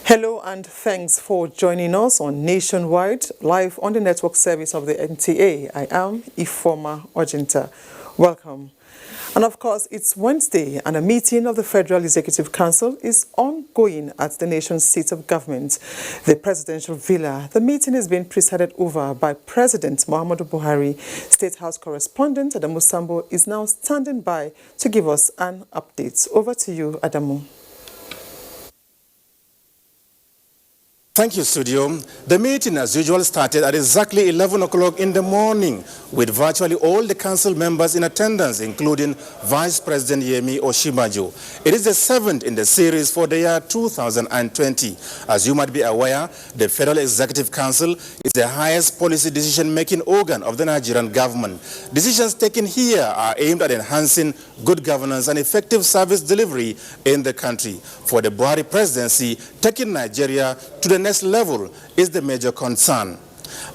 Hello and thanks for joining us on Nationwide, live on the network service of the NTA. I am Ifoma Ojinta. Welcome. And of course, it's Wednesday and a meeting of the Federal Executive Council is ongoing at the nation's seat of government, the Presidential Villa. The meeting is being presided over by President Muhammadu Buhari. State House correspondent Adamu Sambo is now standing by to give us an update. Over to you, Adamu. Thank you, studio. The meeting, as usual, started at exactly 11 o'clock in the morning with virtually all the council members in attendance, including Vice President Yemi Osinbajo. It is the seventh in the series for the year 2020. As you might be aware, the Federal Executive Council is the highest policy decision-making organ of the Nigerian government. Decisions taken here are aimed at enhancing good governance and effective service delivery in the country. For the Buhari presidency, taking Nigeria to the next level is the major concern.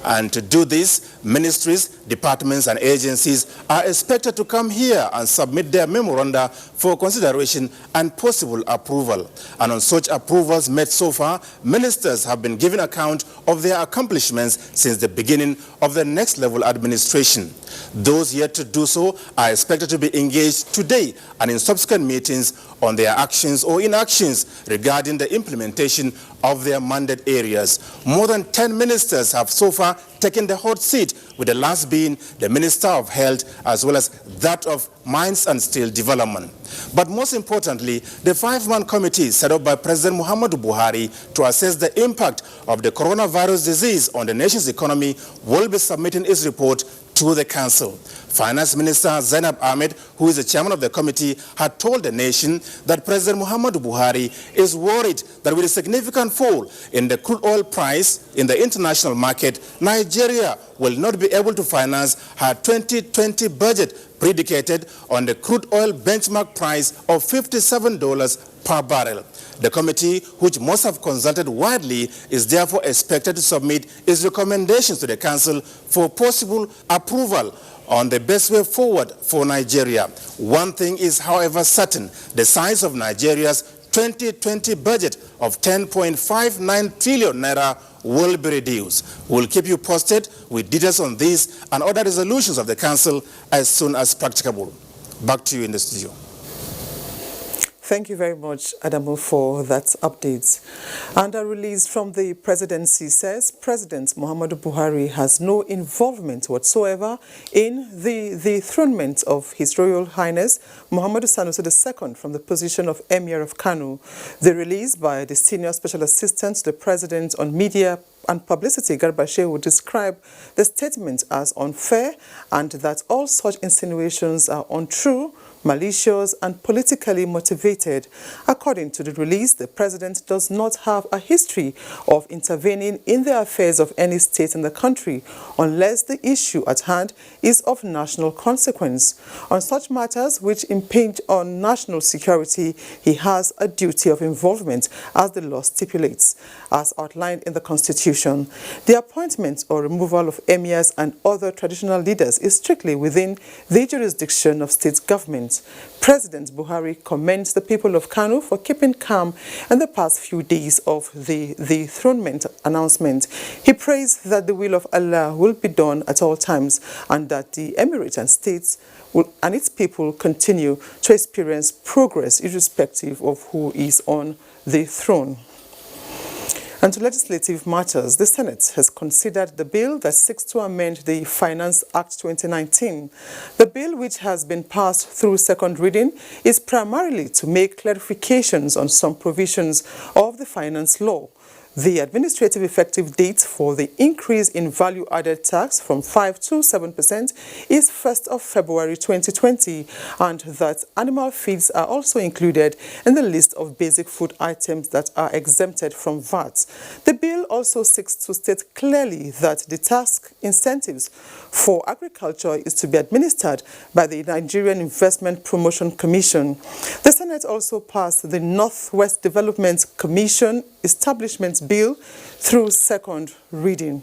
And to do this, ministries, departments and agencies are expected to come here and submit their memoranda for consideration and possible approval. And on such approvals made so far, ministers have been given account of their accomplishments since the beginning of the next level administration. Those yet to do so are expected to be engaged today and in subsequent meetings on their actions or inactions regarding the implementation of their mandate areas. More than 10 ministers have so far taken the hot seat, with the last being the Minister of Health as well as that of Mines and Steel Development. But most importantly, the five-man committee set up by President Muhammadu Buhari to assess the impact of the coronavirus disease on the nation's economy will be submitting its report to the council. Finance Minister Zainab Ahmed, who is the chairman of the committee, had told the nation that President Muhammadu Buhari is worried that with a significant fall in the crude oil price in the international market, Nigeria will not be able to finance her 2020 budget predicated on the crude oil benchmark price of $57 per barrel. The committee, which must have consulted widely, is therefore expected to submit its recommendations to the council for possible approval on the best way forward for Nigeria. One thing is, however, certain: the size of Nigeria's 2020 budget of 10.59 trillion naira will be reduced. We'll keep you posted with details on this and other resolutions of the council as soon as practicable. Back to you in the studio. Thank you very much, Adamu, for that update. And a release from the presidency says President Muhammadu Buhari has no involvement whatsoever in the dethronement of His Royal Highness Muhammadu Sanusi II from the position of Emir of Kano. The release by the Senior Special Assistant to the President on Media and Publicity, Garba Shehu, describe the statement as unfair and that all such insinuations are untrue, malicious and politically motivated. According to the release, the president does not have a history of intervening in the affairs of any state in the country unless the issue at hand is of national consequence. On such matters which impinge on national security, he has a duty of involvement as the law stipulates, as outlined in the Constitution. The appointment or removal of emirs and other traditional leaders is strictly within the jurisdiction of state government. President Buhari commends the people of Kano for keeping calm in the past few days of the dethronement announcement. He prays that the will of Allah will be done at all times and that the emirate and states and its people continue to experience progress irrespective of who is on the throne. And to legislative matters, the Senate has considered the bill that seeks to amend the Finance Act 2019. The bill, which has been passed through second reading, is primarily to make clarifications on some provisions of the finance law. The administrative effective date for the increase in value-added tax from 5 to 7% is 1st of February 2020, and that animal feeds are also included in the list of basic food items that are exempted from VAT. The bill also seeks to state clearly that the tax incentives for agriculture is to be administered by the Nigerian Investment Promotion Commission. The Senate also passed the Northwest Development Commission Establishment Bill through second reading.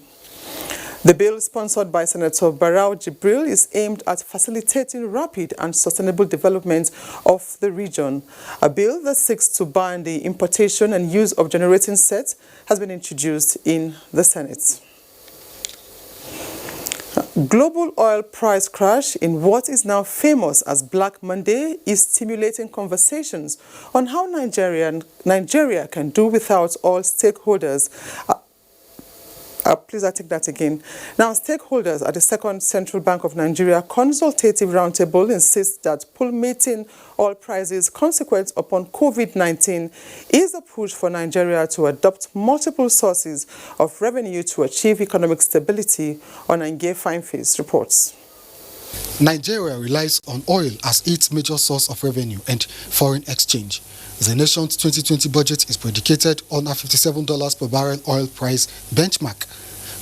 The bill, sponsored by Senator Barau Jibril, is aimed at facilitating rapid and sustainable development of the region. A bill that seeks to ban the importation and use of generating sets has been introduced in the Senate. Global oil price crash in what is now famous as Black Monday is stimulating conversations on how Nigeria can do without oil stakeholders. Please, I take that again. Now, stakeholders at the Second Central Bank of Nigeria Consultative Roundtable insist that plummeting oil prices consequent upon COVID-19 is a push for Nigeria to adopt multiple sources of revenue to achieve economic stability. Onange Fineface reports. Nigeria relies on oil as its major source of revenue and foreign exchange. The nation's 2020 budget is predicated on a $57 per barrel oil price benchmark.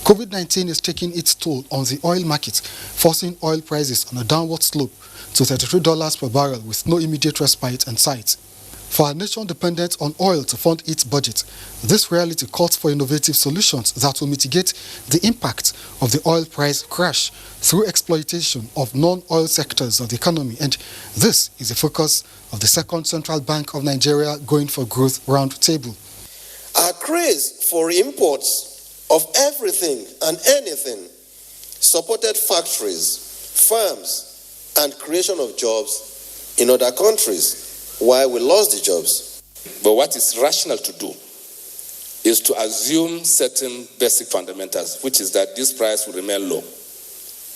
COVID-19 is taking its toll on the oil market, forcing oil prices on a downward slope to $33 per barrel with no immediate respite in sight. For a nation dependent on oil to fund its budget, this reality calls for innovative solutions that will mitigate the impact of the oil price crash through exploitation of non-oil sectors of the economy, and this is the focus of the Second Central Bank of Nigeria Going for Growth Roundtable. Our craze for imports of everything and anything supported factories, firms, and creation of jobs in other countries, why we lost the jobs. But what is rational to do is to assume certain basic fundamentals, which is that this price will remain low.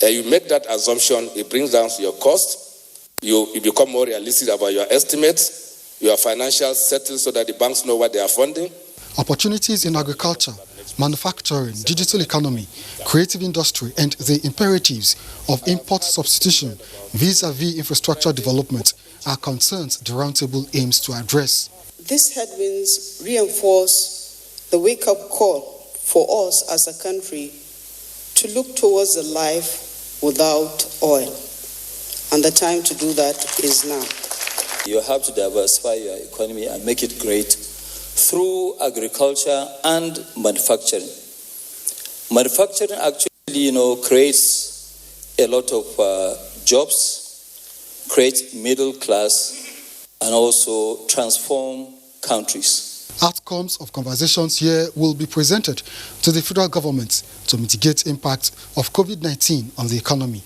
And you make that assumption, it brings down your cost, you become more realistic about your estimates, your financials settled so that the banks know what they are funding. Opportunities in agriculture, manufacturing, digital economy, creative industry, and the imperatives of import substitution vis-à-vis infrastructure development are concerns the roundtable aims to address. These headwinds reinforce the wake-up call for us as a country to look towards a life without oil. And the time to do that is now. You have to diversify your economy and make it great through agriculture and manufacturing. Manufacturing actually, creates a lot of jobs, creates middle class, and also transform countries. Outcomes of conversations here will be presented to the federal government to mitigate impact of COVID-19 on the economy.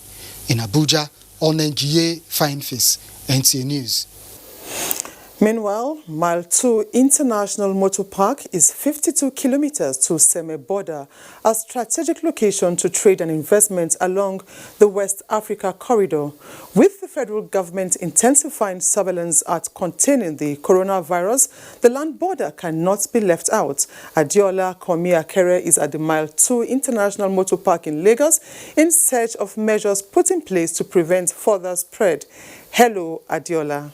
In Abuja, Onange Fineface, NTA News. Meanwhile, Mile 2 International Motor Park is 52 kilometers to Seme border, a strategic location to trade and investment along the West Africa corridor. With the federal government intensifying surveillance at containing the coronavirus, the land border cannot be left out. Adiola Komi-Akere is at the Mile 2 International Motor Park in Lagos in search of measures put in place to prevent further spread. Hello, Adiola.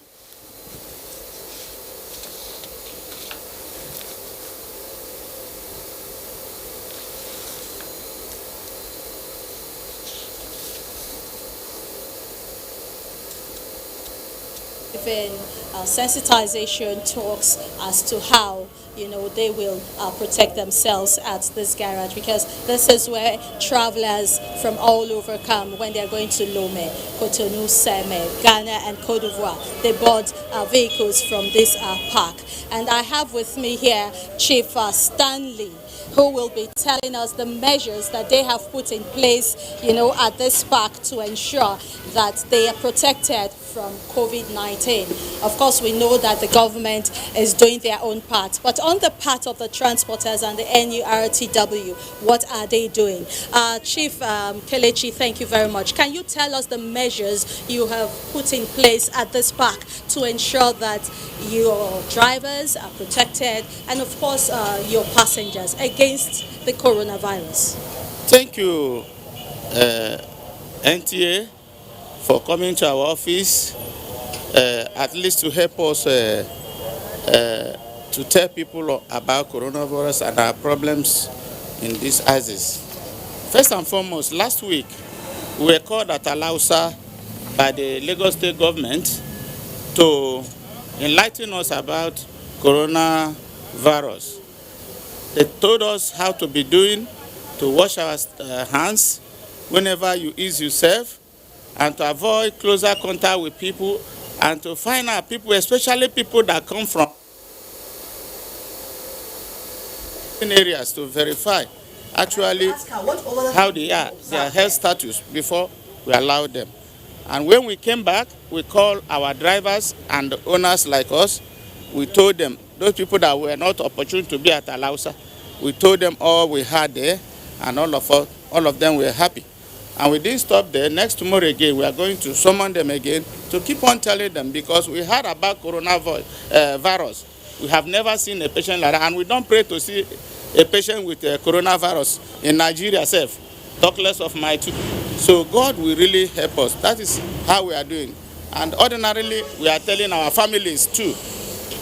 Sensitization talks as to how they will protect themselves at this garage, because this is where travelers from all over come when they're going to Lome, Cotonou, Seme, Ghana and Cote d'Ivoire. They board vehicles from this park. And I have with me here Chief Stanley who will be telling us the measures that they have put in place, at this park to ensure that they are protected from COVID-19. Of course, we know that the government is doing their own part, but on the part of the transporters and the NURTW, what are they doing? Chief Kelechi, thank you very much. Can you tell us the measures you have put in place at this park to ensure that your drivers are protected and, of course, your passengers against the coronavirus? Thank you, NTA, for coming to our office, at least to help us to tell people about coronavirus and our problems in this axis. First and foremost, last week we were called at Alausa by the Lagos State government to enlighten us about coronavirus. They told us how to be doing, to wash our hands whenever you ease yourself, and to avoid closer contact with people, and to find out people, especially people that come from areas, to verify actually how they are, their health status, before we allow them. And when we came back, we called our drivers and owners like us. We told them, those people that were not opportune to be at Alausa, we told them all we had there, and all of them were happy. And we didn't stop there. Next tomorrow again, we are going to summon them again to keep on telling them, because we heard about coronavirus. We have never seen a patient like that, and we don't pray to see a patient with coronavirus in Nigeria itself, talk less of my two. So God will really help us. That is how we are doing. And ordinarily, we are telling our families too.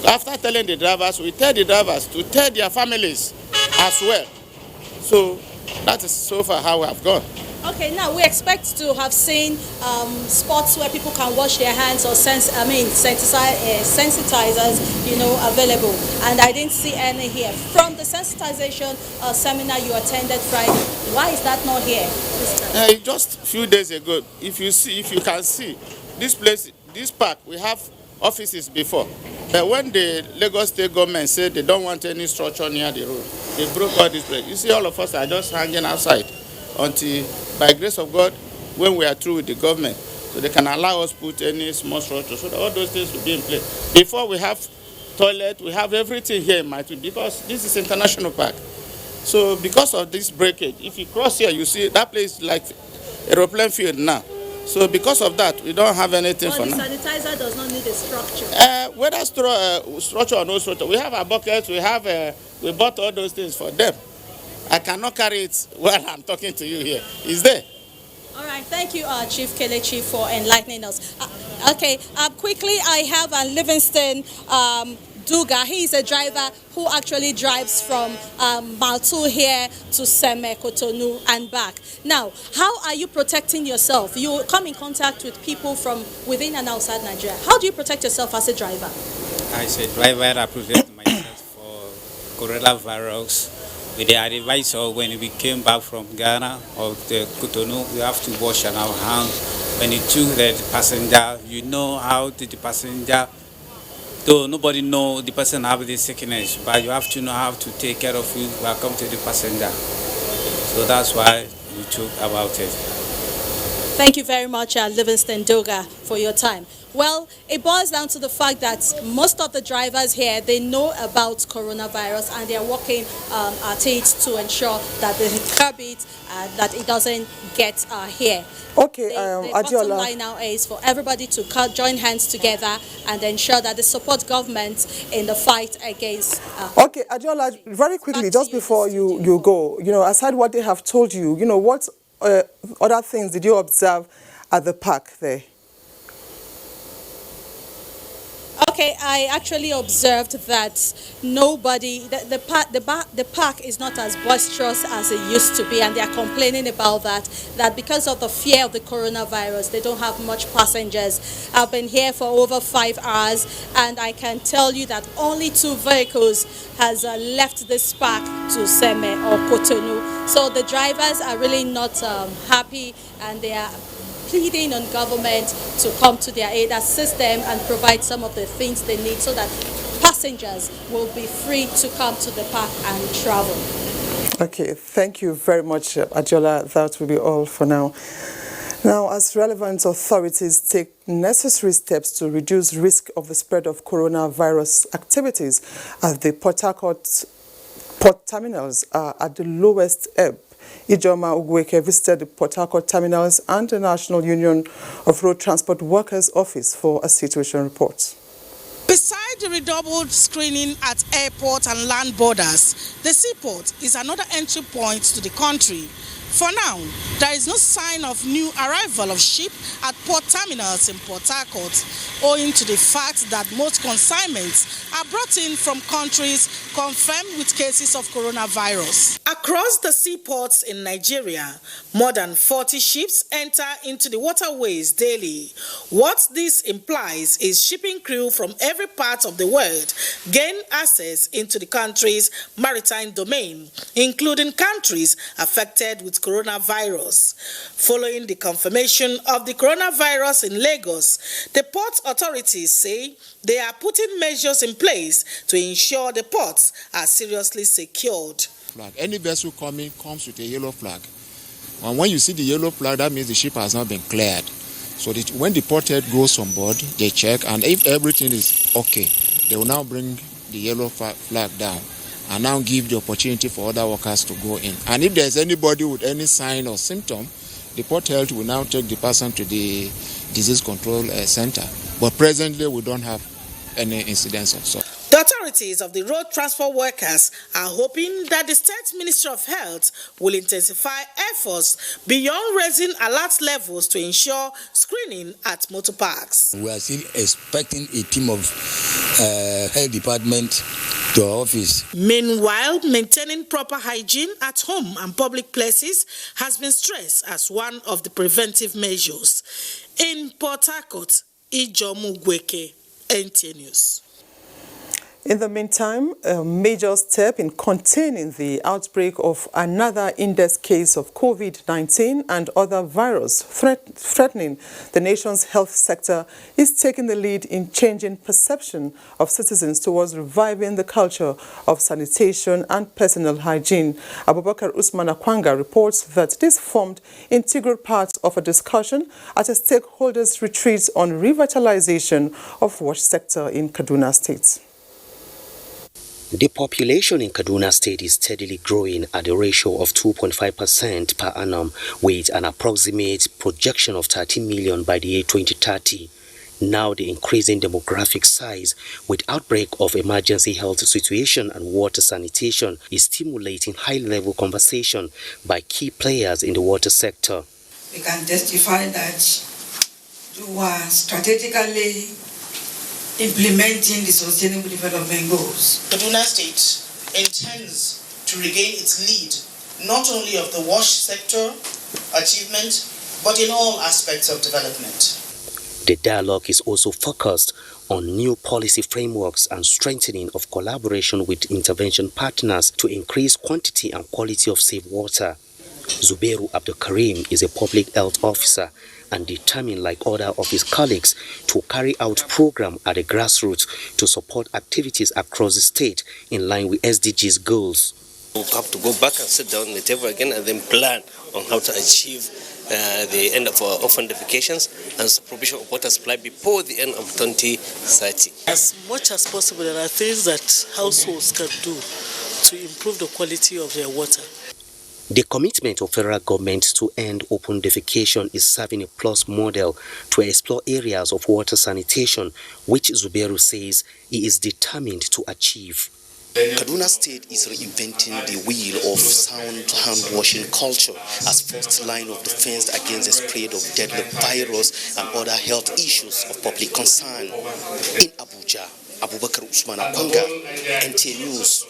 After telling the drivers, we tell the drivers to tell their families as well. So that is so far how we have gone. Okay, now we expect to have seen spots where people can wash their hands or sensitizers, available. And I didn't see any here. From the sensitization seminar you attended Friday, why is that not here this time? Just a few days ago, if you can see, this place, this park, we have offices before. But when the Lagos State government said they don't want any structure near the road, they broke all this place. You see, all of us are just hanging outside until, by grace of God, when we are through with the government, so they can allow us put any small structure, so that all those things will be in place. Before, we have toilet, we have everything here in Maitu, because this is international park. So because of this breakage, if you cross here, you see that place like aeroplane field now. So because of that, we don't have anything for now. The sanitizer does not need a structure. Whether structure or no structure, we have our buckets, we bought all those things for them. I cannot carry it while I'm talking to you here. It's there. All right, thank you, Chief Kelechi, for enlightening us. Quickly, I have Livingston Duga. He is a driver who actually drives from Maltu here to Seme, Cotonou and back. Now, how are you protecting yourself? You come in contact with people from within and outside Nigeria. How do you protect yourself as a driver? As a driver, I protect myself for coronavirus. With the advisor, when we came back from Ghana or the Cotonou, we have to wash our hands. When you took the passenger, you know how the passenger, though nobody know the person have the sickness, but you have to know how to take care of you welcome to the passenger. So that's why we talk about it. Thank you very much, Livingston Duga, for your time. Well, it boils down to the fact that most of the drivers here, they know about coronavirus and they are working at it to ensure that they curb it, that it doesn't get here. Okay, the bottom line now is for everybody to join hands together and ensure that they support government in the fight against... Okay, Adiola, very quickly, just before you go, aside what they have told you, what other things did you observe at the park there? Okay, I actually observed that the park is not as boisterous as it used to be, and they are complaining about that because of the fear of the coronavirus, they don't have much passengers. I've been here for over 5 hours, and I can tell you that only 2 vehicles has left this park to Seme or Cotonou. So the drivers are really not happy, and they are pleading on government to come to their aid, assist them and provide some of the things they need so that passengers will be free to come to the park and travel. Okay, thank you very much, Adjola. That will be all for now. Now, as relevant authorities take necessary steps to reduce risk of the spread of coronavirus activities as the Port Harcourt port terminals are at the lowest ebb, Ijoma Ugweke visited the Port Harcourt terminals and the National Union of Road Transport Workers office for a situation report. Besides the redoubled screening at airport and land borders, the seaport is another entry point to the country. For now, there is no sign of new arrival of ship at port terminals in Port Harcourt, owing to the fact that most consignments are brought in from countries confirmed with cases of coronavirus. Across the seaports in Nigeria, more than 40 ships enter into the waterways daily. What this implies is shipping crew from every part of the world gain access into the country's maritime domain, including countries affected with coronavirus. Following the confirmation of the coronavirus in Lagos, the port authorities say they are putting measures in place to ensure the ports are seriously secured. Any vessel coming comes with a yellow flag. And when you see the yellow flag, that means the ship has not been cleared. So when the port head goes on board, they check, and if everything is okay, they will now bring the yellow flag down and now give the opportunity for other workers to go in. And if there's anybody with any sign or symptom, the port health will now take the person to the disease control center. But presently, we don't have any incidents of so. The authorities of the road transport workers are hoping that the State Ministry of Health will intensify efforts beyond raising alert levels to ensure screening at motor parks. We are still expecting a team of health department to our office. Meanwhile, maintaining proper hygiene at home and public places has been stressed as one of the preventive measures. In Port Harcourt, Ijoma Ugweke, NTA News. In the meantime, a major step in containing the outbreak of another index case of COVID-19 and other virus threatening the nation's health sector is taking the lead in changing perception of citizens towards reviving the culture of sanitation and personal hygiene. Abubakar Usman Akwanga reports that this formed integral part of a discussion at a stakeholders' retreat on revitalization of wash sector in Kaduna State. The population in Kaduna State is steadily growing at a ratio of 2.5% per annum, with an approximate projection of 13 million by the year 2030. Now the increasing demographic size with outbreak of emergency health situation and water sanitation is stimulating high-level conversation by key players in the water sector. We can testify that you are strategically implementing the Sustainable Development Goals. Kaduna State intends to regain its lead, not only of the wash sector achievement, but in all aspects of development. The dialogue is also focused on new policy frameworks and strengthening of collaboration with intervention partners to increase quantity and quality of safe water. Zubairu Abdul Karim is a public health officer and determined, like other of his colleagues, to carry out program at the grassroots to support activities across the state in line with SDGs goals. We have to go back and sit down on the table again and then plan on how to achieve the end of our orphan defecations and provision of water supply before the end of 2030. As much as possible, there are things that households can do to improve the quality of their water. The commitment of federal government to end open defecation is serving a plus model to explore areas of water sanitation, which Zubairu says he is determined to achieve. Kaduna State is reinventing the wheel of sound hand-washing culture as first line of defense against the spread of deadly virus and other health issues of public concern. In Abuja, Abubakar Usman Akwanga, NTA News.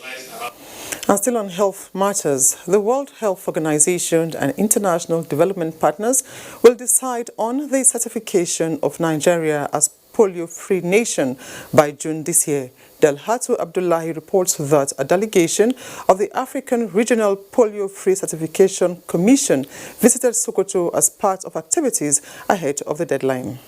And still on health matters, the World Health Organization and international development partners will decide on the certification of Nigeria as polio-free nation by June this year. Delhatu Abdullahi reports that a delegation of the African Regional Polio-Free Certification Commission visited Sokoto as part of activities ahead of the deadline.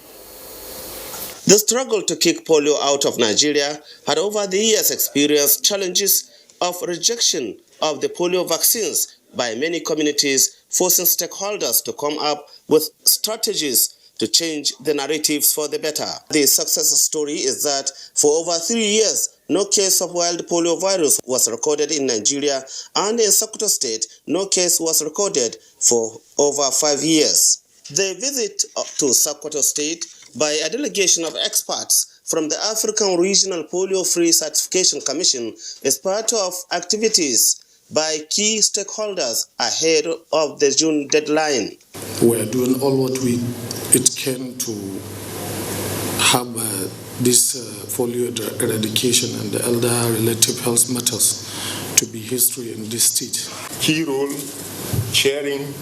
The struggle to kick polio out of Nigeria had over the years experienced challenges of rejection of the polio vaccines by many communities, forcing stakeholders to come up with strategies to change the narratives for the better. The success story is that for over 3 years, no case of wild polio virus was recorded in Nigeria, and in Sokoto State, no case was recorded for over 5 years. The visit to Sokoto State by a delegation of experts from the African Regional Polio-Free Certification Commission is part of activities by key stakeholders ahead of the June deadline. We are doing all what it can to have this polio eradication and the elder relative health matters to be history in this state. Key role, sharing,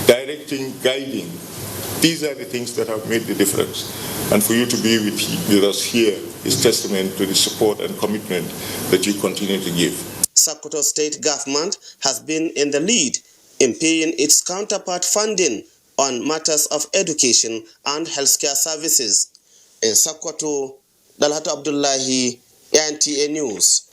directing, guiding. These are the things that have made the difference. And for you to be with us here is testament to the support and commitment that you continue to give. Sokoto State government has been in the lead in paying its counterpart funding on matters of education and healthcare services. In Sokoto, Dalhatu Abdullahi, NTA News.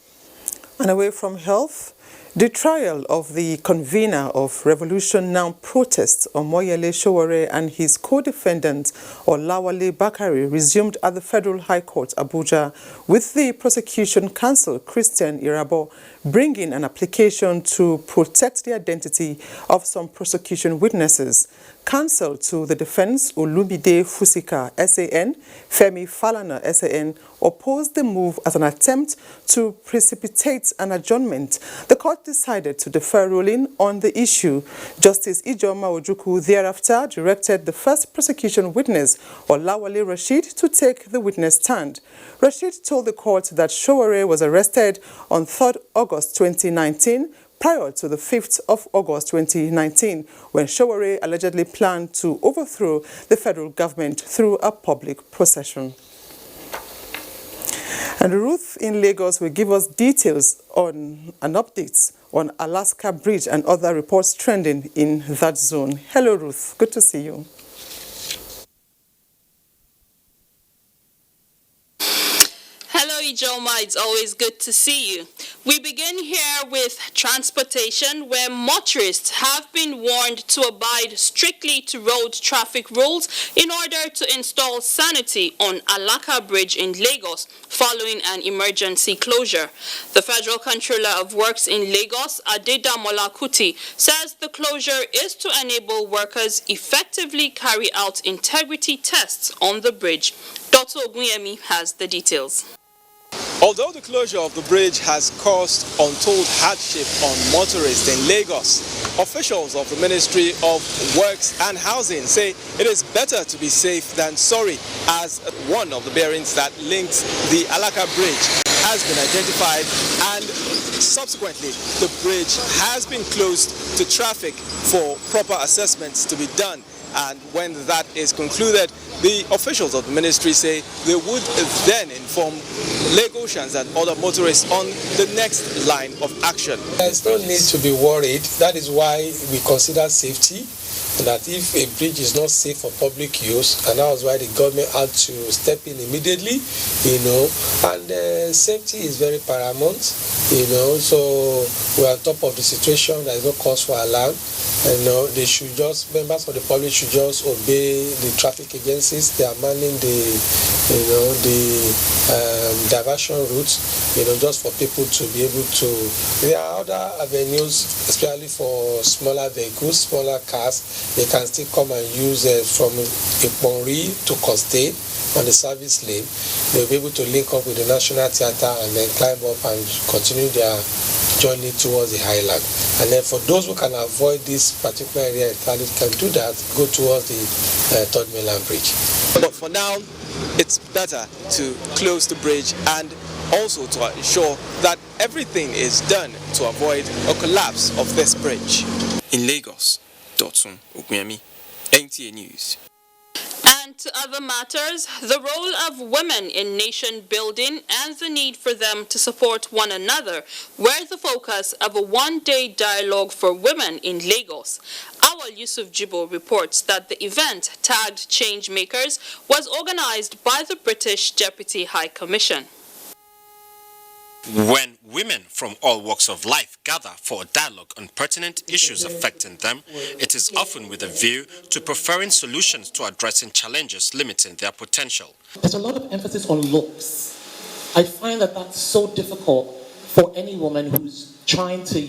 And away from health, the trial of the convener of Revolution Now protests, Omoyele Sowore, and his co-defendant, Olawale Bakare, resumed at the Federal High Court, Abuja, with the prosecution counsel, Christian Irabo, bringing an application to protect the identity of some prosecution witnesses. Counsel to the defense, Olumide Fusika, SAN, Femi Falana, SAN, opposed the move as an attempt to precipitate an adjournment. The court decided to defer ruling on the issue. Justice Ijoma Ojukwu thereafter directed the first prosecution witness, Olawale Rashid, to take the witness stand. Rashid told the court that Sowore was arrested on 3rd August 2019, prior to the 5th of August 2019, when Sowore allegedly planned to overthrow the federal government through a public procession. And Ruth in Lagos will give us details on and updates on Alaska Bridge and other reports trending in that zone. Hello, Ruth. Good to see you. Hello, Ijoma. It's always good to see you. We begin here with transportation, where motorists have been warned to abide strictly to road traffic rules in order to install sanity on Alaka Bridge in Lagos following an emergency closure. The Federal Controller of Works in Lagos, Adedamola Kuti, says the closure is to enable workers effectively carry out integrity tests on the bridge. Dr. Ogunyemi has the details. Although the closure of the bridge has caused untold hardship on motorists in Lagos, officials of the Ministry of Works and Housing say it is better to be safe than sorry, as one of the bearings that links the Alaka Bridge has been identified, and subsequently the bridge has been closed to traffic for proper assessments to be done. And when that is concluded, the officials of the ministry say they would then inform Lagosians and other motorists on the next line of action. There's no need to be worried. That is why we consider safety, that if a bridge is not safe for public use, and that was why the government had to step in immediately, and safety is very paramount, so we're on top of the situation. There is no cause for alarm. They should just, members of the public should just obey the traffic agencies. They are manning the diversion routes, just for people to be able to. There are other avenues, especially for smaller vehicles, smaller cars. They can still come and use from Iponri to Coste on the service lane. They'll be able to link up with the National Theatre and then climb up and continue their journey towards the highland. And then for those who can avoid this particular area entirely, can do that, go towards the Third Mainland Bridge. But for now, it's better to close the bridge and also to ensure that everything is done to avoid a collapse of this bridge. In Lagos, Dotun Ogunyemi, NTA News. And to other matters, the role of women in nation building and the need for them to support one another were the focus of a one-day dialogue for women in Lagos. Awal Yusuf Jibo reports that the event, tagged Changemakers, was organized by the British Deputy High Commission. When women from all walks of life gather for a dialogue on pertinent issues affecting them, it is often with a view to preferring solutions to addressing challenges limiting their potential. There's a lot of emphasis on looks. I find that that's so difficult for any woman who's trying to,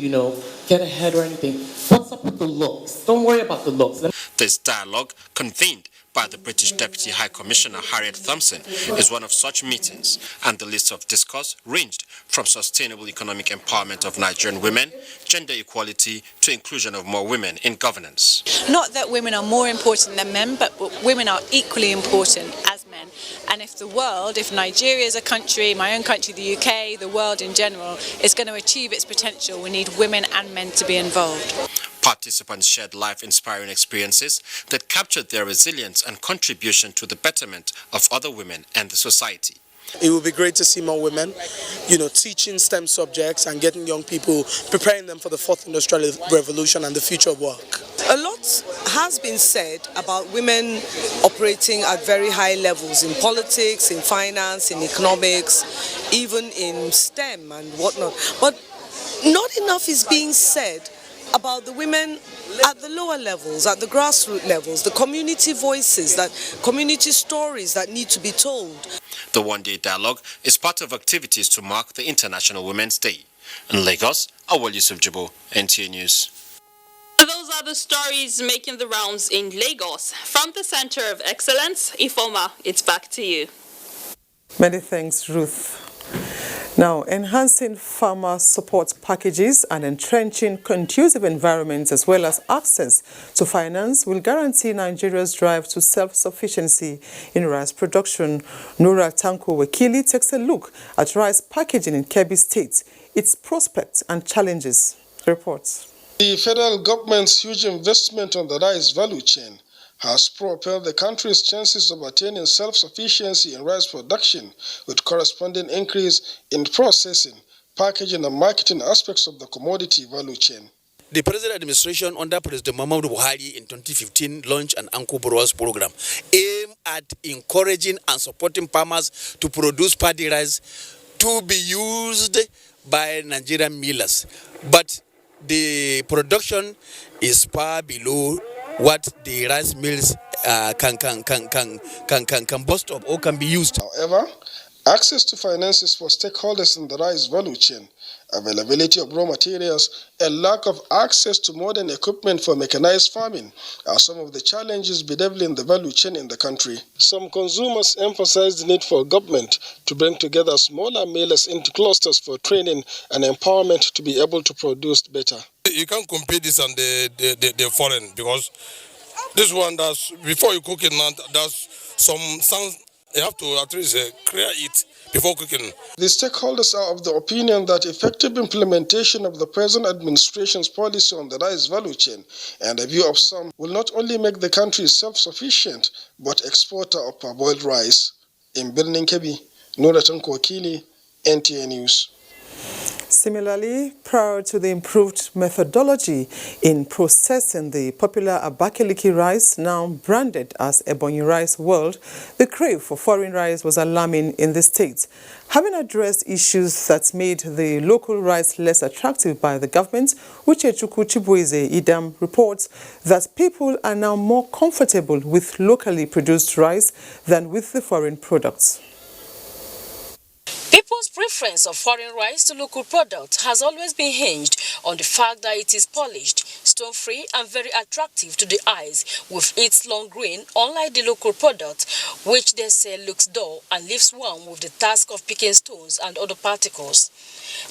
get ahead or anything. What's up with the looks? Don't worry about the looks. This dialogue, convened by the British Deputy High Commissioner Harriet Thompson, is one of such meetings, and the list of discourse ranged from sustainable economic empowerment of Nigerian women, gender equality, to inclusion of more women in governance. Not that women are more important than men, but women are equally important as men. And if Nigeria as a country, my own country, the UK, the world in general, is going to achieve its potential, we need women and men to be involved. Participants shared life-inspiring experiences that captured their resilience and contribution to the betterment of other women and the society. It would be great to see more women, teaching STEM subjects and getting young people, preparing them for the fourth industrial revolution and the future of work. A lot has been said about women operating at very high levels in politics, in finance, in economics, even in STEM and whatnot. But not enough is being said about the women at the lower levels, at the grassroots levels, the community voices, community stories that need to be told. The one-day dialogue is part of activities to mark the International Women's Day. In Lagos, Awal Yusuf Jibo, NTA News. Those are the stories making the rounds in Lagos. From the Center of Excellence, Ifoma, it's back to you. Many thanks, Ruth. Now, enhancing farmer support packages and entrenching conducive environments as well as access to finance will guarantee Nigeria's drive to self-sufficiency in rice production. Nura Tanko Wakili takes a look at rice packaging in Kebbi State, its prospects and challenges. Reports. The federal government's huge investment on the rice value chain has propelled the country's chances of attaining self-sufficiency in rice production, with corresponding increase in processing, packaging and marketing aspects of the commodity value chain. The present administration under President Muhammadu Buhari in 2015 launched an Anko Boros program aimed at encouraging and supporting farmers to produce paddy rice to be used by Nigerian millers. But the production is far below what the rice mills can boast of or can be used. However, access to finances for stakeholders in the rice value chain, availability of raw materials, and lack of access to modern equipment for mechanized farming are some of the challenges bedeviling the value chain in the country. Some consumers emphasize the need for government to bring together smaller millers into clusters for training and empowerment to be able to produce better. You can't compare this and the foreign, because this one does, before you cook it, there's some sounds. You have to at least clear it before cooking. The stakeholders are of the opinion that effective implementation of the present administration's policy on the rice value chain and the view of some will not only make the country self-sufficient but exporter of parboiled rice. In Birnin Kebbi, Nuratan Kwakili, NTA News. Similarly, prior to the improved methodology in processing the popular Abakaliki rice, now branded as Ebonyi Rice World, the crave for foreign rice was alarming in the state. Having addressed issues that made the local rice less attractive by the government, Uchechukwu Chibueze Idam reports that people are now more comfortable with locally produced rice than with the foreign products. People's preference of foreign rice to local products has always been hinged on the fact that it is polished, stone-free and very attractive to the eyes with its long grain, unlike the local product, which they say looks dull and leaves one with the task of picking stones and other particles.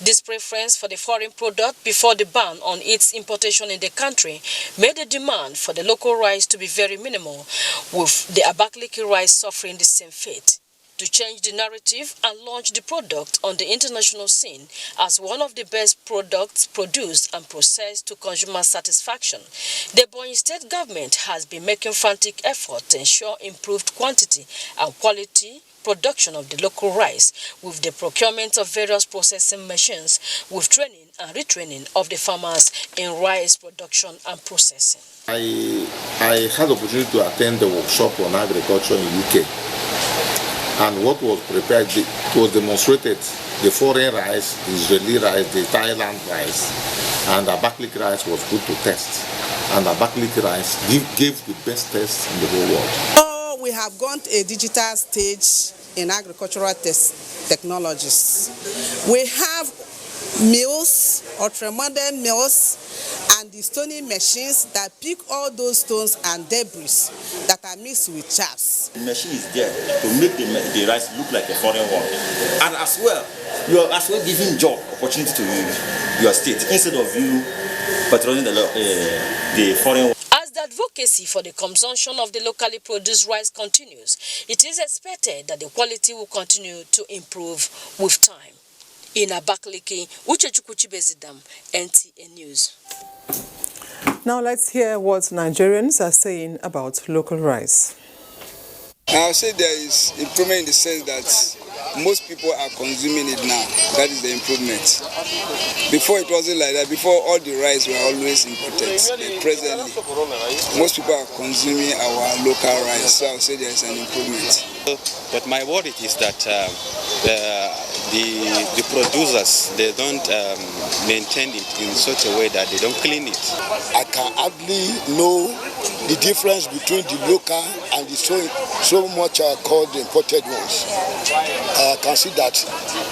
This preference for the foreign product before the ban on its importation in the country made the demand for the local rice to be very minimal, with the Abakaliki rice suffering the same fate. To change the narrative and launch the product on the international scene as one of the best products produced and processed to consumer satisfaction, the Ebonyi State government has been making frantic efforts to ensure improved quantity and quality production of the local rice, with the procurement of various processing machines, with training and retraining of the farmers in rice production and processing. I had the opportunity to attend the workshop on agriculture in UK. And what was prepared, it was demonstrated, the foreign rice, the Israeli rice, the Thailand rice, and the Abakaliki rice was put to test. And the Abakaliki rice gave the best test in the whole world. So we have gone to a digital stage in agricultural technologies. We have mills, ultramodern mills, and the stoning machines that pick all those stones and debris that are mixed with chaffs. The machine is there to make the rice look like a foreign one. And as well, you are as well giving job opportunity to your state instead of you patronizing the foreign one. As the advocacy for the consumption of the locally produced rice continues, it is expected that the quality will continue to improve with time. In Abakaliki, Uchechukwu Chibezidam, NTA News. Now let's hear what Nigerians are saying about local rice. I'll say there is improvement in the sense that most people are consuming it now. That is the improvement. Before it wasn't like that. Before all the rice were always imported. Presently, most people are consuming our local rice. So I'll say there is an improvement. But my worry is that the producers, they don't maintain it in such a way that they don't clean it. I can hardly know the difference between the local and the so much called the imported ones. I can see that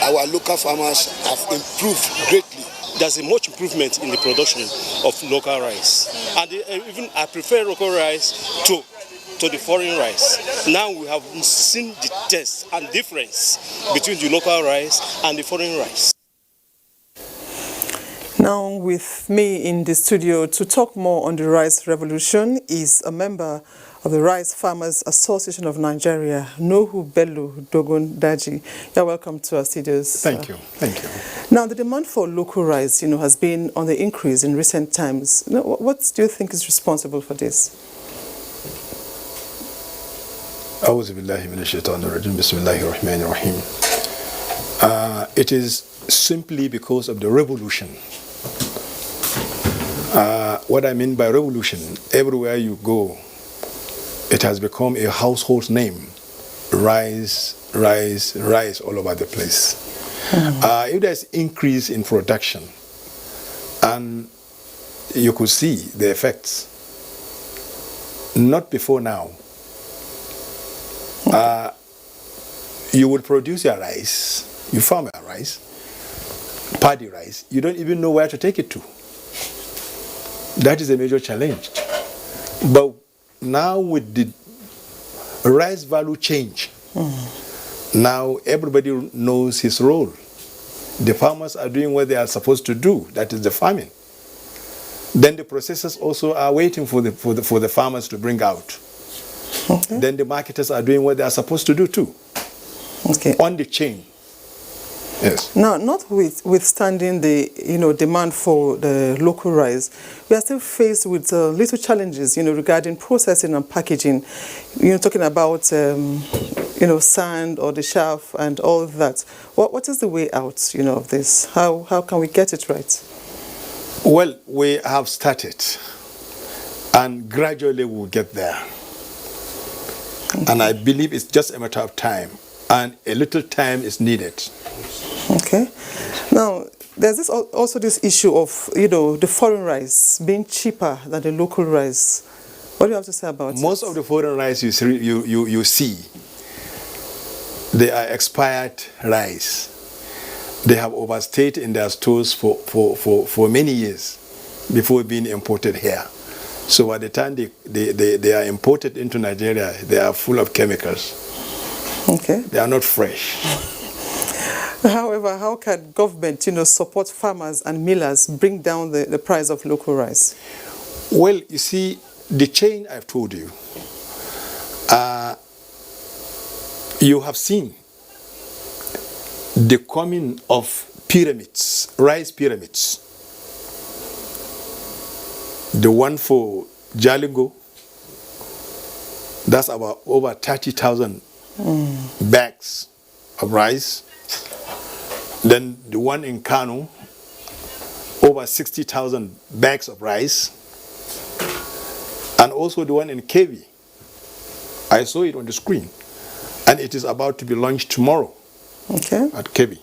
our local farmers have improved greatly. There's a much improvement in the production of local rice. And even I prefer local rice to the foreign rice. Now we have seen the test and difference between the local rice and the foreign rice. Now with me in the studio to talk more on the rice revolution is a member of the Rice Farmers Association of Nigeria, Nuhu Bello Dogon Daji. You're welcome to our studios. Thank you. Thank you. Now the demand for local rice, has been on the increase in recent times. What do you think is responsible for this? It is simply because of the revolution. What I mean by revolution, everywhere you go, it has become a household name. Rice, rice, rice all over the place. If there's increase in production, and you could see the effects, not before now. You would produce your rice, you farm your rice, paddy rice, you don't even know where to take it to. That is a major challenge. But now with the rice value change, now everybody knows his role. The farmers are doing what they are supposed to do, that is the farming. Then the processors also are waiting for the farmers to bring out. Okay. Then the marketers are doing what they are supposed to do too. Okay. On the chain. Yes. Now, notwithstanding the demand for the local rice, we are still faced with little challenges regarding processing and packaging. Talking about sand or the chaff and all of that. What is the way out of this? How can we get it right? Well, we have started, and gradually we'll get there. Okay. And I believe it's just a matter of time, and a little time is needed. Okay. Now, there's also this issue of, the foreign rice being cheaper than the local rice. What do you have to say about it? Most of the foreign rice you see, they are expired rice. They have overstayed in their stores for many years before being imported here. So by the time they are imported into Nigeria, they are full of chemicals. Okay. They are not fresh. However, how can government, support farmers and millers bring down the price of local rice? Well, you see, the chain I've told you, you have seen the coming of pyramids, rice pyramids. The one for Jalingo, that's about over 30,000 bags of rice. Then the one in Kano, over 60,000 bags of rice. And also the one in Kevi. I saw it on the screen. And it is about to be launched tomorrow at Kebbi.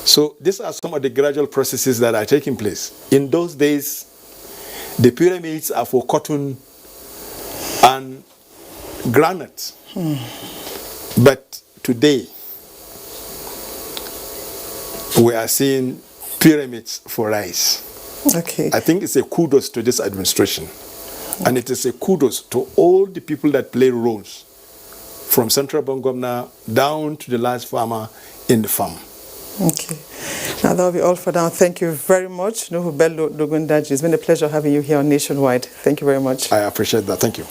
So these are some of the gradual processes that are taking place. In those days, the pyramids are for cotton and granite. But today, we are seeing pyramids for rice. I think it's a kudos to this administration. And it is a kudos to all the people that play roles, from Central Bank Governor down to the last farmer in the farm. Okay. Now that'll be all for now. Thank you very much, Nuhu Bello Dogundaji. It's been a pleasure having you here on Nationwide. Thank you very much. I appreciate that. Thank you.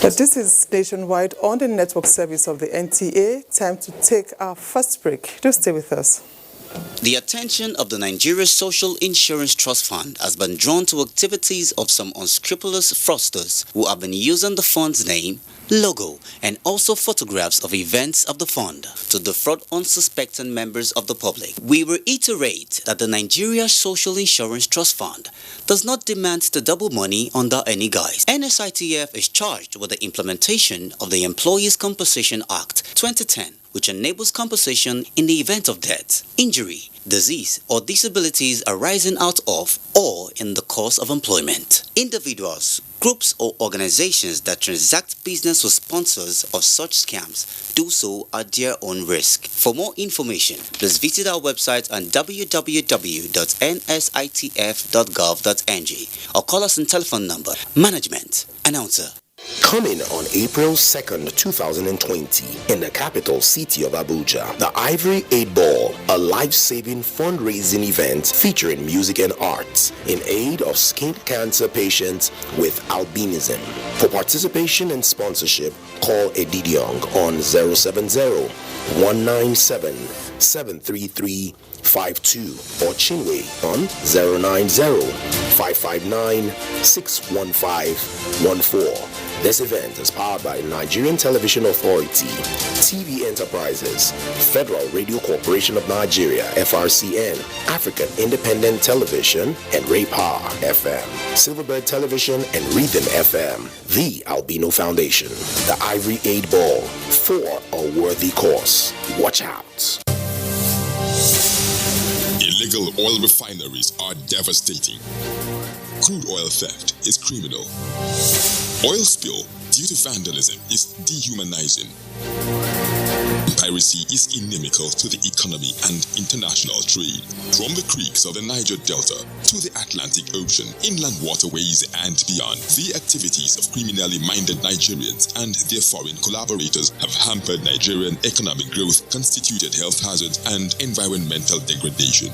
But this is Nationwide on the network service of the NTA. Time to take our first break. Do stay with us. The attention of the Nigeria Social Insurance Trust Fund has been drawn to activities of some unscrupulous fraudsters who have been using the fund's name, logo, and also photographs of events of the fund to defraud unsuspecting members of the public. We reiterate that the Nigeria Social Insurance Trust Fund does not demand to double money under any guise. NSITF is charged with the implementation of the Employees Compensation Act 2010, which enables compensation in the event of death, injury, disease, or disabilities arising out of or in the course of employment. Individuals, groups, or organizations that transact business with sponsors of such scams do so at their own risk. For more information, please visit our website on www.nsitf.gov.ng or call us on telephone number. Management Announcer. Coming on April 2nd, 2020, in the capital city of Abuja, the Ivory 8 Ball, a life-saving fundraising event featuring music and arts in aid of skin cancer patients with albinism. For participation and sponsorship, call Edidiong on 070-197-73352 or Chinwe on 090-559-61514. This event is powered by Nigerian Television Authority, TV Enterprises, Federal Radio Corporation of Nigeria, FRCN, African Independent Television, and Ray Power FM, Silverbird Television, and Rhythm FM, the Albino Foundation, the Ivory 8 Ball, for a worthy cause. Watch out. Illegal oil refineries are devastating. Crude oil theft is criminal. Oil spill due to vandalism is dehumanizing. Piracy is inimical to the economy and international trade. From the creeks of the Niger Delta to the Atlantic Ocean, inland waterways and beyond, the activities of criminally minded Nigerians and their foreign collaborators have hampered Nigerian economic growth, constituted health hazards, and environmental degradation.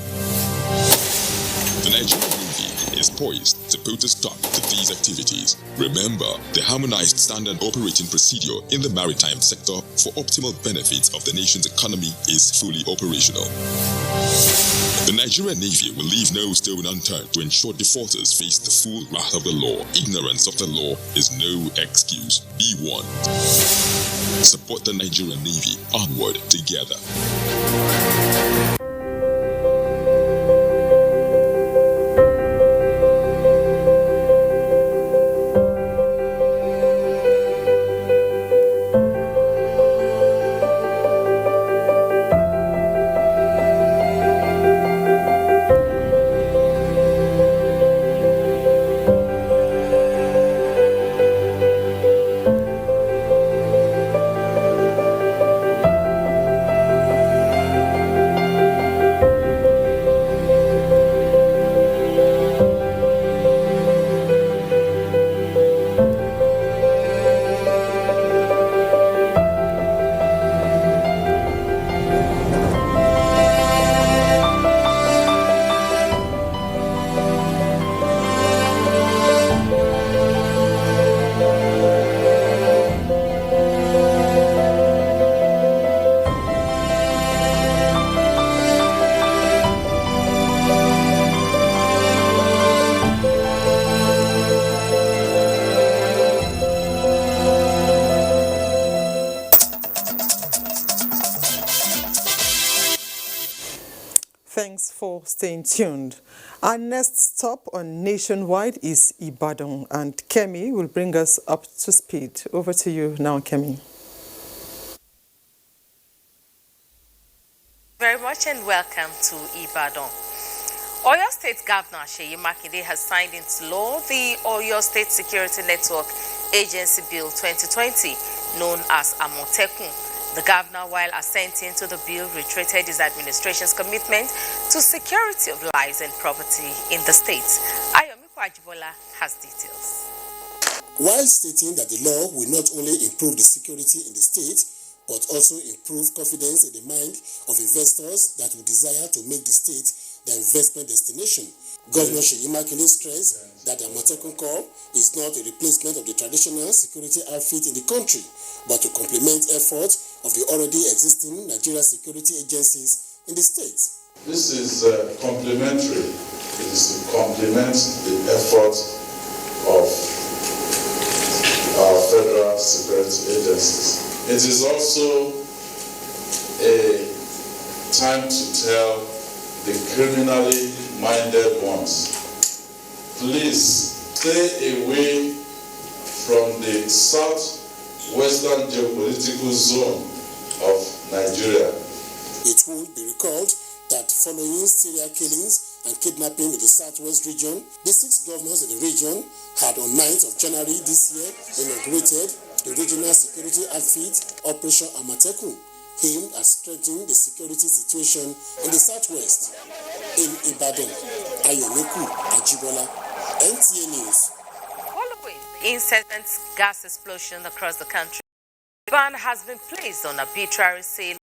The Nigerian Navy is poised to put a stop to these activities. Remember, the harmonized standard operating procedure in the maritime sector for optimal benefits of the nation's economy is fully operational. The Nigerian Navy will leave no stone unturned to ensure defaulters face the full wrath of the law. Ignorance of the law is no excuse. Be one. Support the Nigerian Navy. Onward together. Thanks for staying tuned. Our next stop on Nationwide is Ibadan, and Kemi will bring us up to speed. Over to you now, Kemi. Very much and welcome to Ibadan. Oyo State Governor Seyi Makinde has signed into law the Oyo State Security Network Agency Bill 2020, known as Amotekun. The governor, while assenting to the bill, reiterated his administration's commitment to security of lives and property in the state. Ayomi Kwajibola has details. While stating that the law will not only improve the security in the state, but also improve confidence in the mind of investors that would desire to make the state their investment destination, Governor Seyi Makinde stressed that the Amotekun Corps is not a replacement of the traditional security outfit in the country, but to complement efforts of the already existing Nigeria security agencies in the state. This is complementary. It is to complement the effort of our federal security agencies. It is also a time to tell the criminally minded ones, please stay away from the southwestern geopolitical zone of Nigeria. It will be recalled that following serial killings and kidnapping in the southwest region, the 6 governors in the region had on 9th of January this year inaugurated the regional security outfit Operation Amotekun, aimed at strengthening the security situation in the southwest. In Ibadan, Ayomi Kwajibola, NTA News. Following the incessant gas explosion across the country, the ban has been placed on arbitrary sale